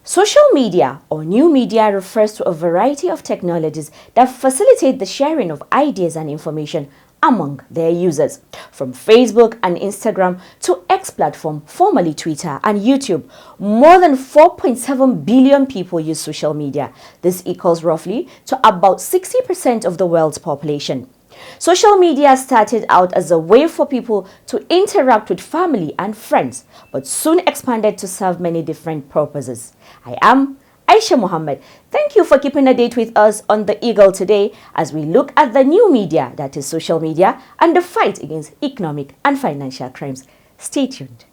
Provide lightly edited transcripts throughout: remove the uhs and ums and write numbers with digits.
Social media or new media refers to a variety of technologies that facilitate the sharing of ideas and information among their users. From Facebook and Instagram to X platform, formerly Twitter, and YouTube, more than 4.7 billion people use social media. This equals roughly to about 60% of the world's population. Social media started out as a way for people to interact with family and friends, but soon expanded to serve many different purposes. I am Aisha Muhammad. Thank you for keeping a date with us on The Eagle today as we look at the new media, that is social media, and the fight against economic and financial crimes. Stay tuned.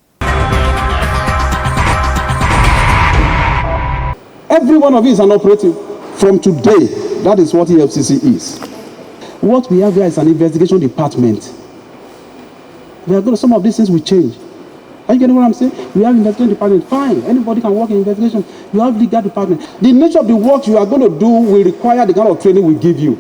Every one of you is an operative. From today, that is what EFCC is. What we have here is an investigation department. We are going to, some of these things will change. Are you getting what I'm saying? We have investigation department. Fine. Anybody can work in investigation. You have legal department. The nature of the work you are going to do will require the kind of training we give you.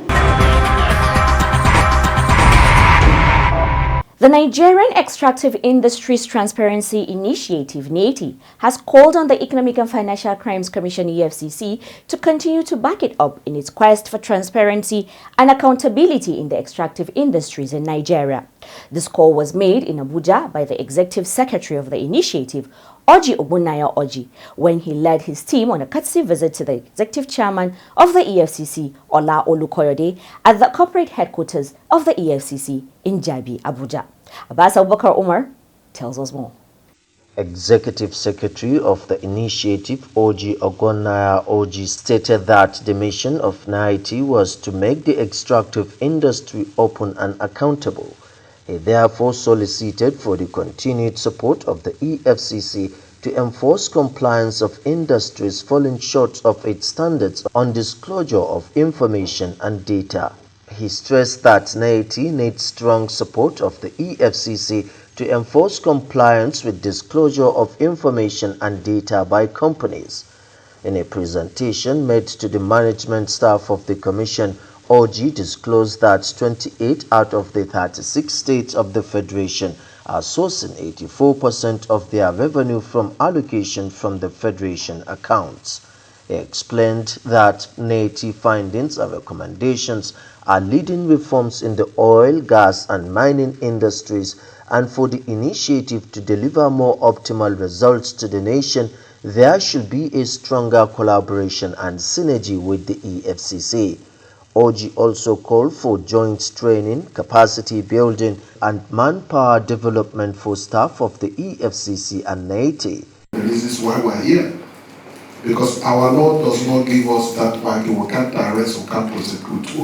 The Nigerian Extractive Industries Transparency Initiative, NETI, has called on the Economic and Financial Crimes Commission, EFCC, to continue to back it up in its quest for transparency and accountability in the extractive industries in Nigeria. This call was made in Abuja by the Executive Secretary of the initiative, Oji Ogbonnaya Oji, when he led his team on a courtesy visit to the Executive Chairman of the EFCC, Ola Olukoyode, at the corporate headquarters of the EFCC in Jabi, Abuja. Abbas Abubakar Umar tells us more. Executive Secretary of the initiative, Oji Ogbonnaya Oji, stated that the mission of NIT was to make the extractive industry open and accountable. He therefore solicited for the continued support of the EFCC to enforce compliance of industries falling short of its standards on disclosure of information and data. He stressed that NIT needs strong support of the EFCC to enforce compliance with disclosure of information and data by companies. In a presentation made to the management staff of the Commission, OG disclosed that 28 out of the 36 states of the Federation are sourcing 84% of their revenue from allocation from the Federation accounts. He explained that NATI findings and recommendations are leading reforms in the oil, gas, and mining industries, and for the initiative to deliver more optimal results to the nation, there should be a stronger collaboration and synergy with the EFCC. OG also called for joint training, capacity building, and manpower development for staff of the EFCC and NATI. This is why we're here. Because our law does not give us that right. We can't arrest, we can't prosecute.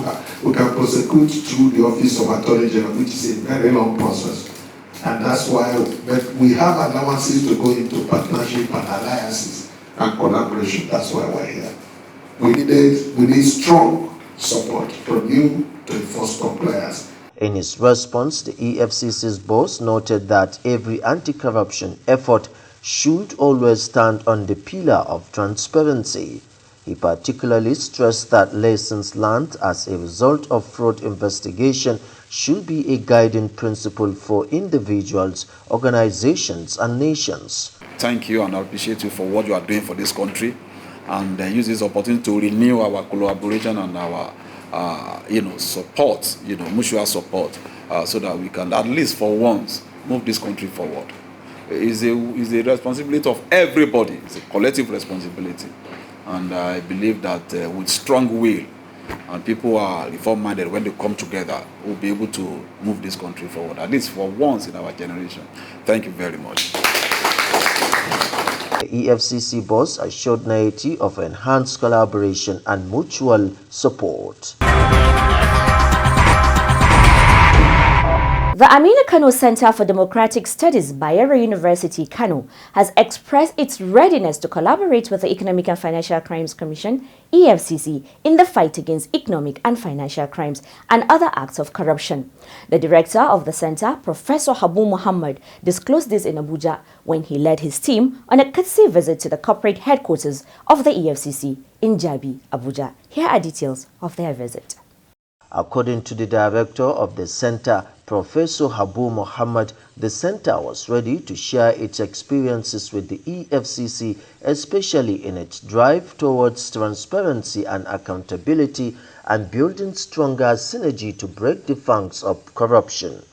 We can prosecute through the Office of Attorney General, which is a very long process. And that's why we have allowances to go into partnership and alliances and collaboration. That's why we're here. We need strong support from you to enforce compliance. In his response, the EFCC's boss noted that every anti-corruption effort should always stand on the pillar of transparency. He particularly stressed that lessons learned as a result of fraud investigation should be a guiding principle for individuals, organizations, and nations. Thank you, and I appreciate you for what you are doing for this country, and use this opportunity to renew our collaboration and our support, mutual support, so that we can at least for once move this country forward. It's a responsibility of everybody. It's a collective responsibility, and I believe that with strong will and people are reform-minded, when they come together, we'll be able to move this country forward, at least for once in our generation. Thank you very much. The EFCC boss assured NAIT of enhanced collaboration and mutual support. The Amina Kano Center for Democratic Studies, Bayero University, Kano, has expressed its readiness to collaborate with the Economic and Financial Crimes Commission, EFCC, in the fight against economic and financial crimes and other acts of corruption. The director of the center, Professor Habu Muhammad, disclosed this in Abuja when he led his team on a courtesy visit to the corporate headquarters of the EFCC in Jabi, Abuja. Here are details of their visit. According to the director of the center, Professor Habu Muhammad, the center was ready to share its experiences with the EFCC, especially in its drive towards transparency and accountability and building stronger synergy to break the fangs of corruption.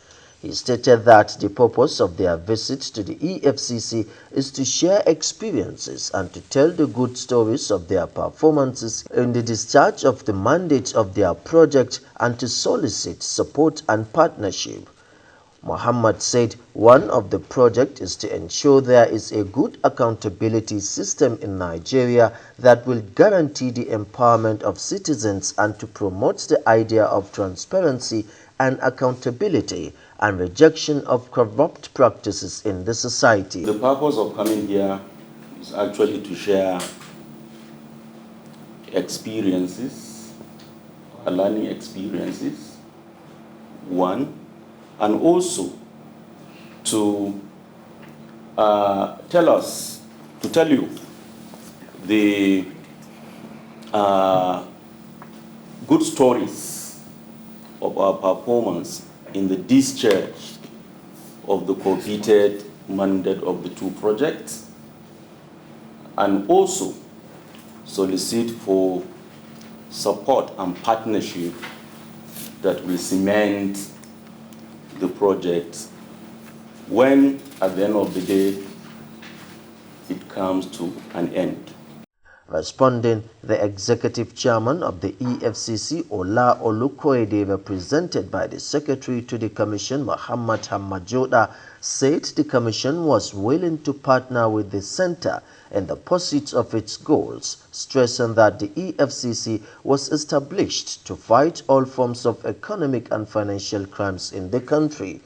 He stated that the purpose of their visit to the EFCC is to share experiences and to tell the good stories of their performances in the discharge of the mandate of their project and to solicit support and partnership. Muhammad said one of the projects is to ensure there is a good accountability system in Nigeria that will guarantee the empowerment of citizens and to promote the idea of transparency and accountability and rejection of corrupt practices in the society. The purpose of coming here is actually to share experiences, learning experiences, one, and also to tell you the good stories of our performance in the discharge of the coveted mandate of the two projects, and also solicit for support and partnership that will cement the project when, at the end of the day, it comes to an end. Responding, the executive chairman of the EFCC, Ola Olukoyede, represented by the secretary to the commission, Muhammad Hamajoda, said the commission was willing to partner with the center in the pursuit of its goals, stressing that the EFCC was established to fight all forms of economic and financial crimes in the country.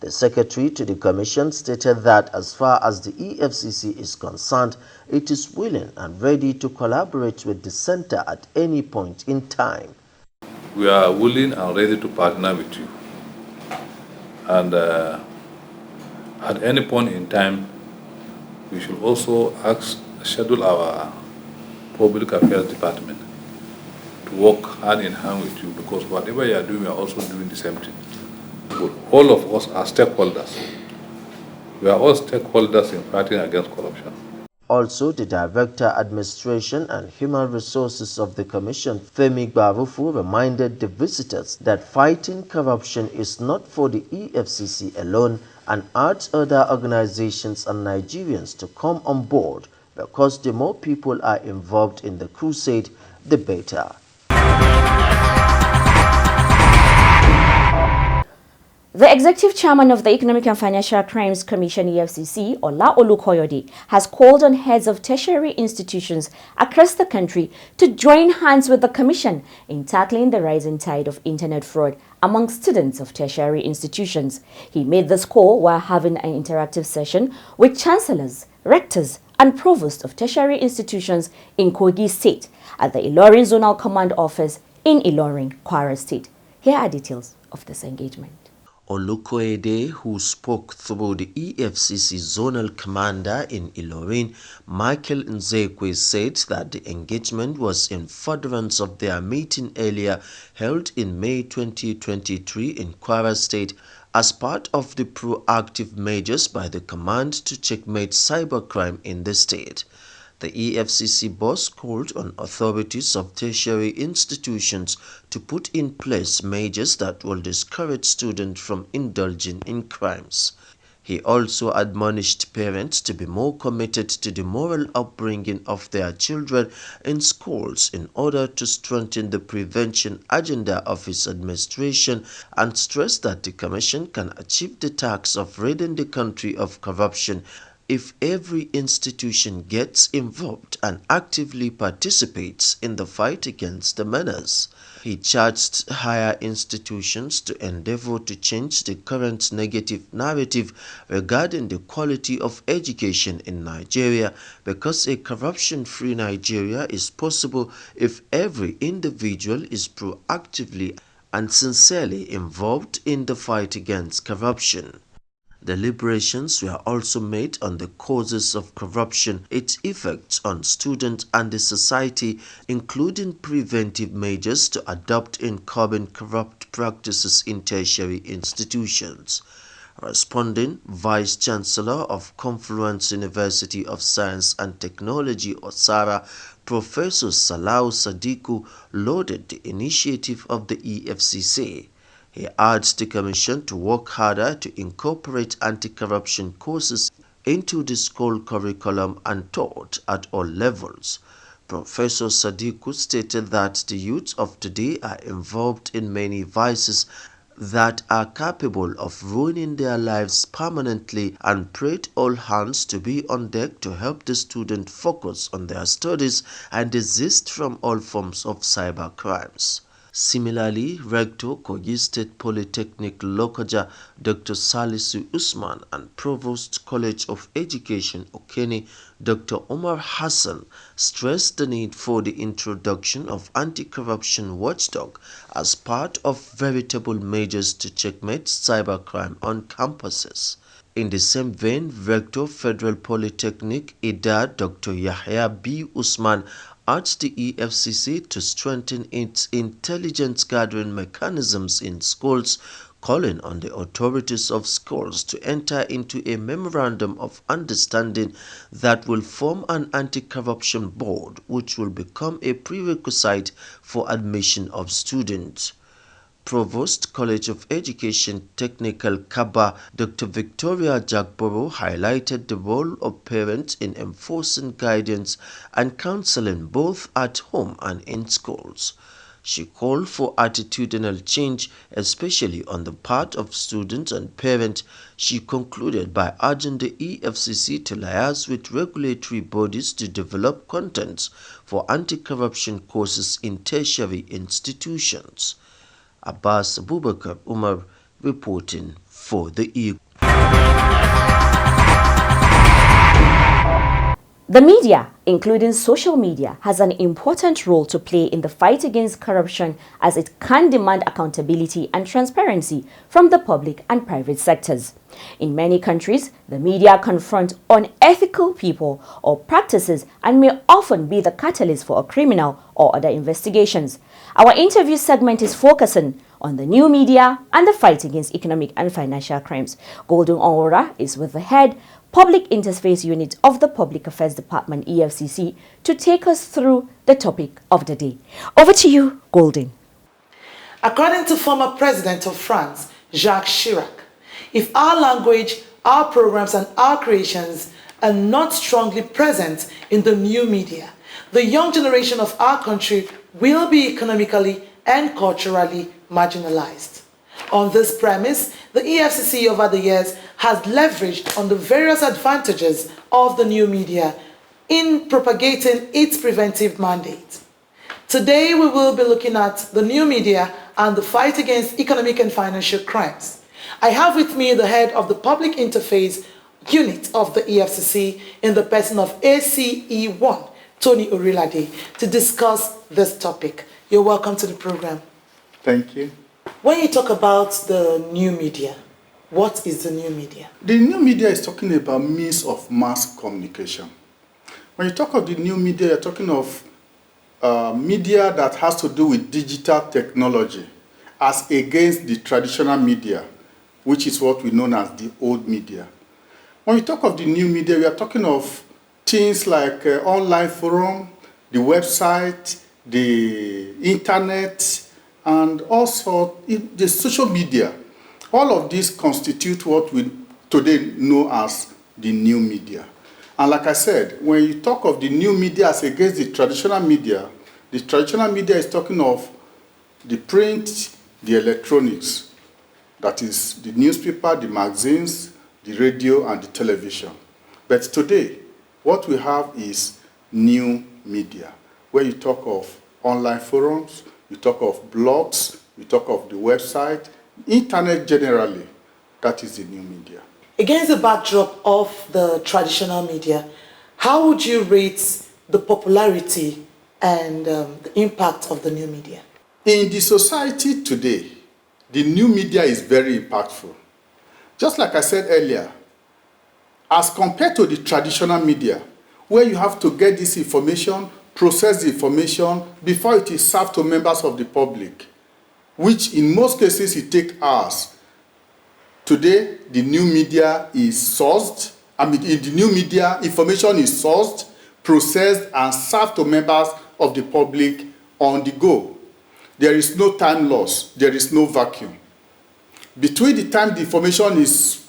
The secretary to the commission stated that as far as the EFCC is concerned, it is willing and ready to collaborate with the center at any point in time. We are willing and ready to partner with you. And at any point in time, we should also schedule our public affairs department to work hand in hand with you, because whatever you are doing, we are also doing the same thing. But all of us are stakeholders. We are all stakeholders in fighting against corruption. Also, the Director, Administration and Human Resources of the Commission, Femi Gbarufu, reminded the visitors that fighting corruption is not for the EFCC alone and urged other organizations and Nigerians to come on board, because the more people are involved in the crusade, the better. The executive chairman of the Economic and Financial Crimes Commission, EFCC, Ola Olukoyede, has called on heads of tertiary institutions across the country to join hands with the commission in tackling the rising tide of internet fraud among students of tertiary institutions. He made this call while having an interactive session with chancellors, rectors, and provosts of tertiary institutions in Kogi State at the Ilorin Zonal Command Office in Ilorin, Kwara State. Here are details of this engagement. Olukoyede, who spoke through the EFCC zonal commander in Ilorin, Michael Nzekwe, said that the engagement was in furtherance of their meeting earlier held in May 2023 in Kwara State as part of the proactive measures by the command to checkmate cybercrime in the state. The EFCC boss called on authorities of tertiary institutions to put in place measures that will discourage students from indulging in crimes. He also admonished parents to be more committed to the moral upbringing of their children in schools in order to strengthen the prevention agenda of his administration, and stressed that the Commission can achieve the task of ridding the country of corruption if every institution gets involved and actively participates in the fight against the menace. He charged higher institutions to endeavor to change the current negative narrative regarding the quality of education in Nigeria, because a corruption-free Nigeria is possible if every individual is proactively and sincerely involved in the fight against corruption. Deliberations were also made on the causes of corruption, its effects on students and the society, including preventive measures to adopt in curbing corrupt practices in tertiary institutions. Responding, Vice Chancellor of Confluence University of Science and Technology, Osara, Professor Salau Sadiku, lauded the initiative of the EFCC. He urged the Commission to work harder to incorporate anti-corruption courses into the school curriculum and taught at all levels. Professor Sadiku stated that the youth of today are involved in many vices that are capable of ruining their lives permanently, and prayed all hands to be on deck to help the student focus on their studies and desist from all forms of cyber crimes. Similarly, Rector Kogi State Polytechnic Lokoja Dr. Salisu Usman and Provost College of Education Okene Dr. Omar Hassan stressed the need for the introduction of anti-corruption watchdog as part of veritable measures to checkmate cybercrime on campuses. In the same vein, Rector Federal Polytechnic Ida Dr. Yahya B. Usman urged the EFCC to strengthen its intelligence gathering mechanisms in schools, calling on the authorities of schools to enter into a memorandum of understanding that will form an anti-corruption board, which will become a prerequisite for admission of students. Provost College of Education Technical Kaba Dr. Victoria Jagboro highlighted the role of parents in enforcing guidance and counseling both at home and in schools. She called for attitudinal change, especially on the part of students and parents. She concluded by urging the EFCC to liaise with regulatory bodies to develop contents for anti-corruption courses in tertiary institutions. Abbas Abubakar Umar reporting for the EU. The media, including social media, has an important role to play in the fight against corruption, as it can demand accountability and transparency from the public and private sectors. In many countries, the media confront unethical people or practices and may often be the catalyst for a criminal or other investigations. Our interview segment is focusing on the new media and the fight against economic and financial crimes. Golden Aura is with the head Public Interface Unit of the Public Affairs Department, EFCC, to take us through the topic of the day. Over to you, Golden. According to former President of France, Jacques Chirac, if our language, our programs and our creations are not strongly present in the new media, the young generation of our country will be economically and culturally marginalized. On this premise, the EFCC over the years has leveraged on the various advantages of the new media in propagating its preventive mandate. Today we will be looking at the new media and the fight against economic and financial crimes. I have with me the head of the Public Interface Unit of the EFCC in the person of ACE1, Tony Orilade, to discuss this topic. You're welcome to the program. Thank you. When you talk about the new media, what is the new media? The new media is talking about means of mass communication. When you talk of the new media, you're talking of media that has to do with digital technology as against the traditional media, which is what we know as the old media. When we talk of the new media, we are talking of things like online forum, the website, the internet, and also the social media. All of these constitute what we today know as the new media. And like I said, when you talk of the new media as against the traditional media is talking of the print, the electronics, that is the newspaper, the magazines, the radio, and the television. But today, what we have is new media, where you talk of online forums, you talk of blogs, you talk of the website, internet generally. That is the new media. Against the backdrop of the traditional media, how would you rate the popularity and the impact of the new media? In the society today, the new media is very impactful. Just like I said earlier, as compared to the traditional media, where you have to get this information, process the information before it is served to members of the public, which in most cases it takes hours. Today, the new media is sourced. In the new media, information is sourced, processed, and served to members of the public on the go. There is no time loss. There is no vacuum. Between the time the information is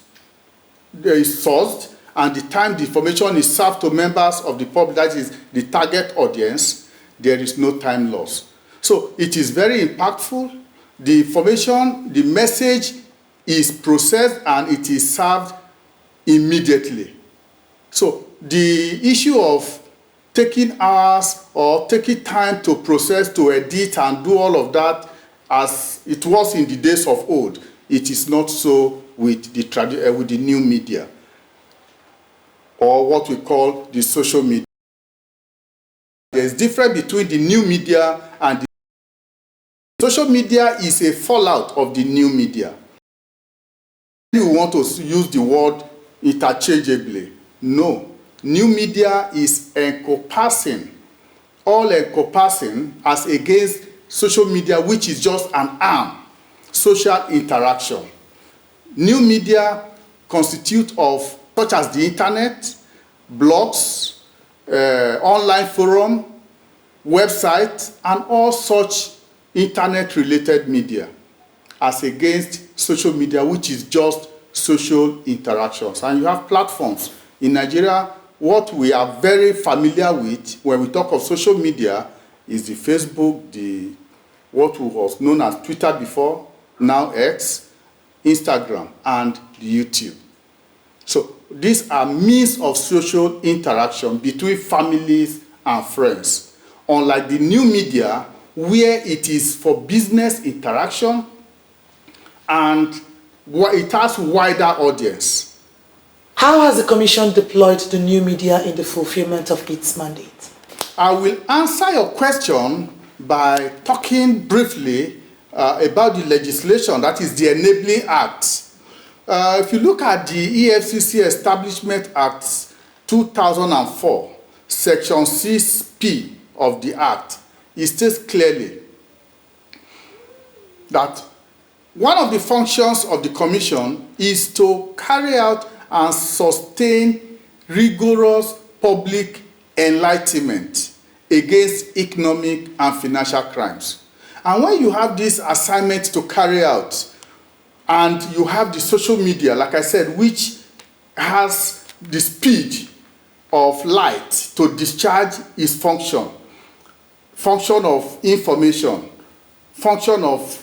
sourced and the time the information is served to members of the public, that is the target audience, there is no time loss. So it is very impactful. The information, the message is processed and it is served immediately. So the issue of taking hours or taking time to process, to edit and do all of that as it was in the days of old, it is not so with the new media, or what we call the social media. There is difference between the new media and the social media is a fallout of the new media. You want to use the word interchangeably. No. New media is encompassing, all encompassing as against social media, which is just an arm, social interaction. New media constitute of such as the internet, blogs, online forum, website, and all such internet-related media, as against social media, which is just social interactions. And you have platforms. In Nigeria, what we are very familiar with when we talk of social media is the Facebook, what was known as Twitter before, now X, Instagram, and the YouTube. So these are means of social interaction between families and friends. Unlike the new media, where it is for business interaction and it has wider audience. How has the Commission deployed the new media in the fulfillment of its mandate? I will answer your question by talking briefly about the legislation, that is the Enabling Act. If you look at the EFCC Establishment Act 2004, Section 6P of the Act, it states clearly that one of the functions of the Commission is to carry out and sustain rigorous public enlightenment against economic and financial crimes. And when you have this assignment to carry out, and you have the social media, like I said, which has the speed of light to discharge its function of information, function of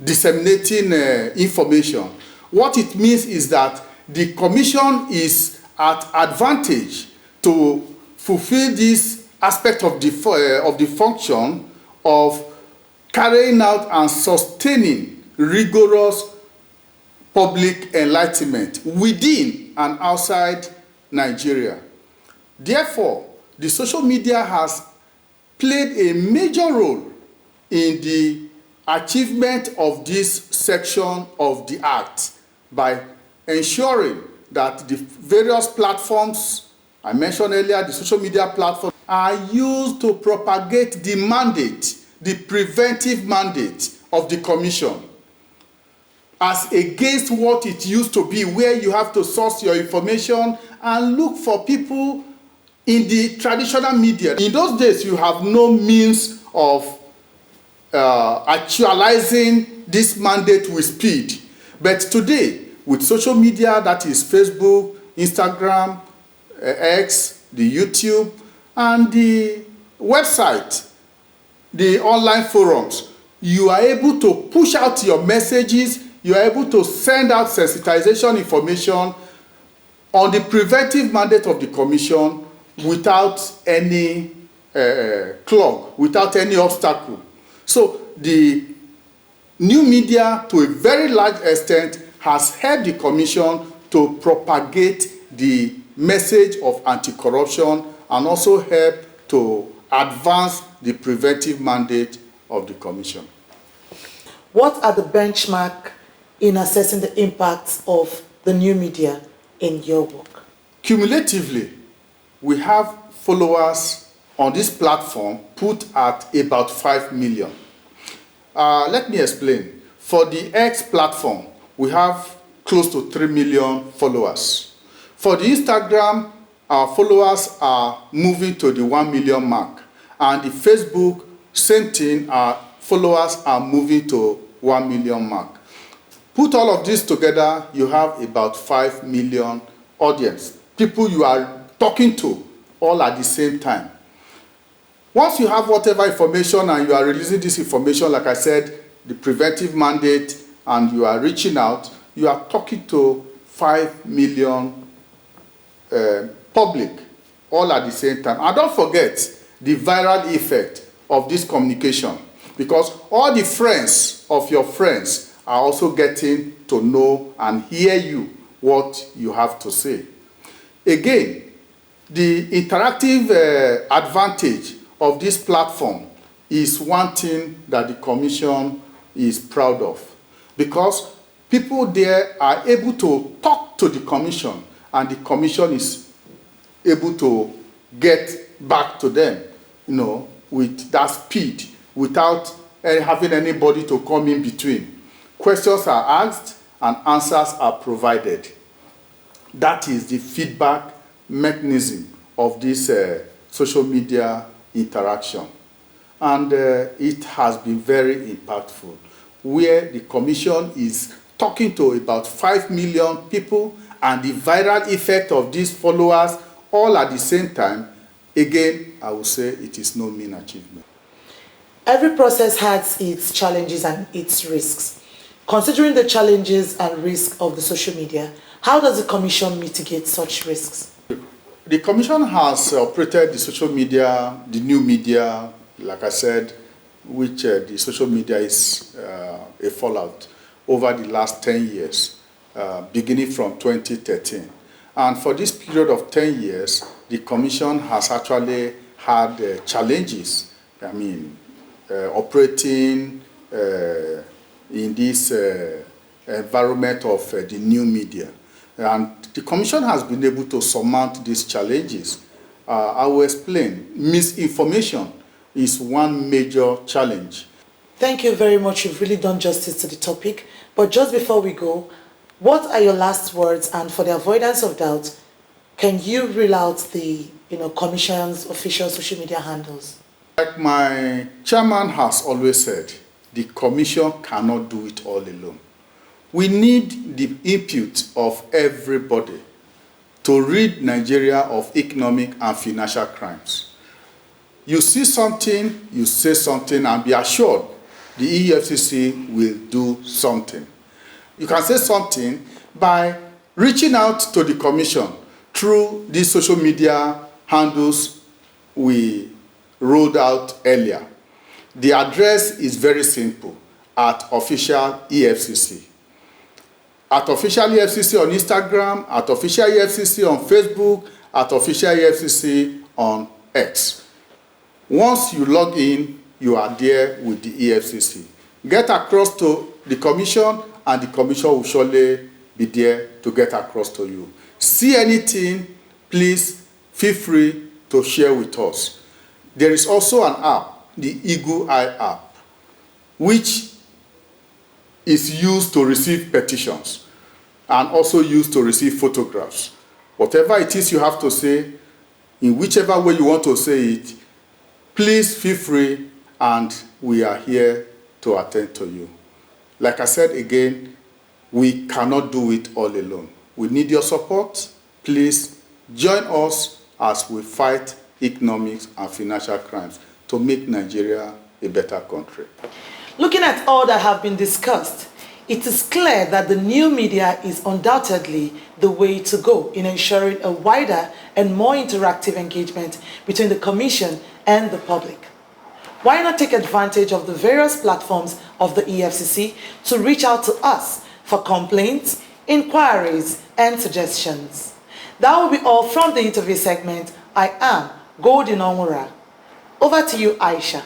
disseminating information. What it means is that the Commission is at advantage to fulfill this aspect of the function of carrying out and sustaining rigorous public enlightenment within and outside Nigeria. Therefore, the social media has played a major role in the achievement of this section of the Act by ensuring that the various platforms I mentioned earlier, the social media platforms, are used to propagate the mandate, the preventive mandate of the Commission, as against what it used to be, where you have to source your information and look for people in the traditional media. In those days, you have no means of actualizing this mandate with speed. But today, with social media, that is Facebook, Instagram, X, the YouTube, and the website, the online forums, you are able to push out your messages, you are able to send out sensitization information on the preventive mandate of the commission without any clog, without any obstacle. So the new media, to a very large extent, has helped the commission to propagate the message of anti-corruption and also help to advance the preventive mandate of the commission. What are the benchmarks in assessing the impacts of the new media in your work? Cumulatively, we have followers on this platform put at about 5 million. Let me explain. For the X platform, we have close to 3 million followers. For the Instagram, our followers are moving to the 1 million mark. And the Facebook, same thing, our followers are moving to 1 million mark. Put all of this together, you have about 5 million audience, people you are talking to all at the same time. Once you have whatever information and you are releasing this information, like I said, the preventive mandate, and you are reaching out, you are talking to 5 million public all at the same time. And don't forget the viral effect of this communication, because all the friends of your friends are also getting to know and hear you what you have to say. Again, the interactive advantage of this platform is one thing that the commission is proud of, because people there are able to talk to the commission and the commission is able to get back to them, with that speed, without having anybody to come in between. Questions are asked and answers are provided. That is the feedback mechanism of this social media interaction. And it has been very impactful, where the commission is talking to about 5 million people, and the viral effect of these followers all at the same time. Again, I would say it is no mean achievement. Every process has its challenges and its risks. Considering the challenges and risks of the social media, how does the Commission mitigate such risks? The Commission has operated the social media, the new media, like I said, which the social media is a fallout over the last 10 years, beginning from 2013. And for this period of 10 years, the Commission has actually had challenges. I mean, operating in this environment of the new media. And the Commission has been able to surmount these challenges. I will explain. Misinformation is one major challenge. Thank you very much. You've really done justice to the topic. But just before we go, what are your last words? And for the avoidance of doubt, can you reel out the Commission's official social media handles? Like my chairman has always said, the Commission cannot do it all alone. We need the input of everybody to rid Nigeria of economic and financial crimes. You see something, you say something, and be assured the EFCC will do something. You can say something by reaching out to the Commission through these social media handles we rolled out earlier. The address is very simple, at official EFCC. At official EFCC on Instagram, at official EFCC on Facebook, at official EFCC on X. Once you log in, you are there with the EFCC. Get across to the Commission, and the Commission will surely be there to get across to you. See anything, please feel free to share with us. There is also an app, the Eagle Eye app, which is used to receive petitions and also used to receive photographs. Whatever it is you have to say, in whichever way you want to say it, please feel free, and we are here to attend to you. Like I said again, we cannot do it all alone. We need your support. Please join us as we fight economic and financial crimes to make Nigeria a better country. Looking at all that have been discussed, it is clear that the new media is undoubtedly the way to go in ensuring a wider and more interactive engagement between the Commission and the public. Why not take advantage of the various platforms of the EFCC to reach out to us for complaints, inquiries, and suggestions? That will be all from the interview segment. I am Golden Onwura. Over to you, Aisha.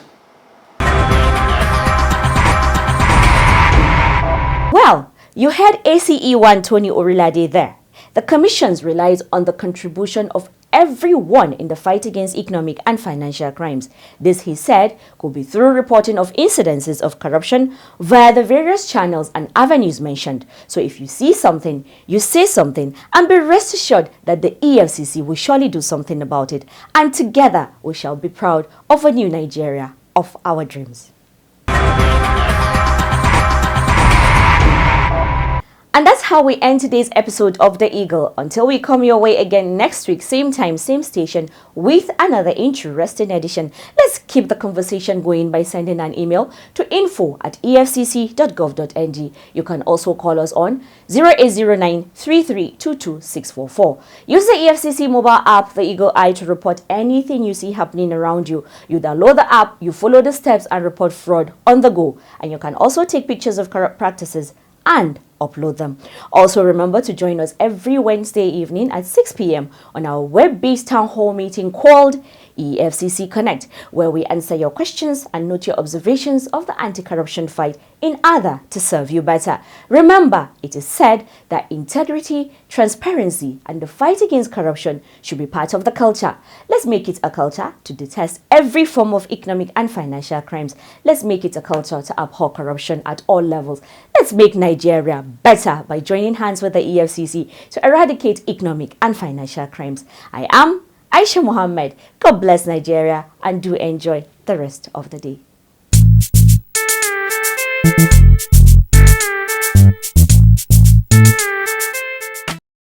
Well, you heard ACE1 Tony Orilade there. The Commission relies on the contribution of everyone in the fight against economic and financial crimes. This, he said, could be through reporting of incidences of corruption via the various channels and avenues mentioned. So if you see something, you say something, and be rest assured that the EFCC will surely do something about it. And together, we shall be proud of a new Nigeria of our dreams. And that's how we end today's episode of The Eagle. Until we come your way again next week, same time, same station, with another interesting edition. Let's keep the conversation going by sending an email to info@efcc.gov.ng. You can also call us on 0809 3322 644. Use the EFCC mobile app, The Eagle Eye, to report anything you see happening around you. You download the app, you follow the steps and report fraud on the go. And you can also take pictures of corrupt practices and upload them. Also remember to join us every Wednesday evening at 6 p.m. on our web-based town hall meeting called EFCC Connect, where we answer your questions and note your observations of the anti-corruption fight in order to serve you better. Remember, it is said that integrity, transparency, and the fight against corruption should be part of the culture. Let's make it a culture to detest every form of economic and financial crimes. Let's make it a culture to abhor corruption at all levels. Let's make Nigeria better by joining hands with the EFCC to eradicate economic and financial crimes. I am Aisha Mohammed. God bless Nigeria and do enjoy the rest of the day.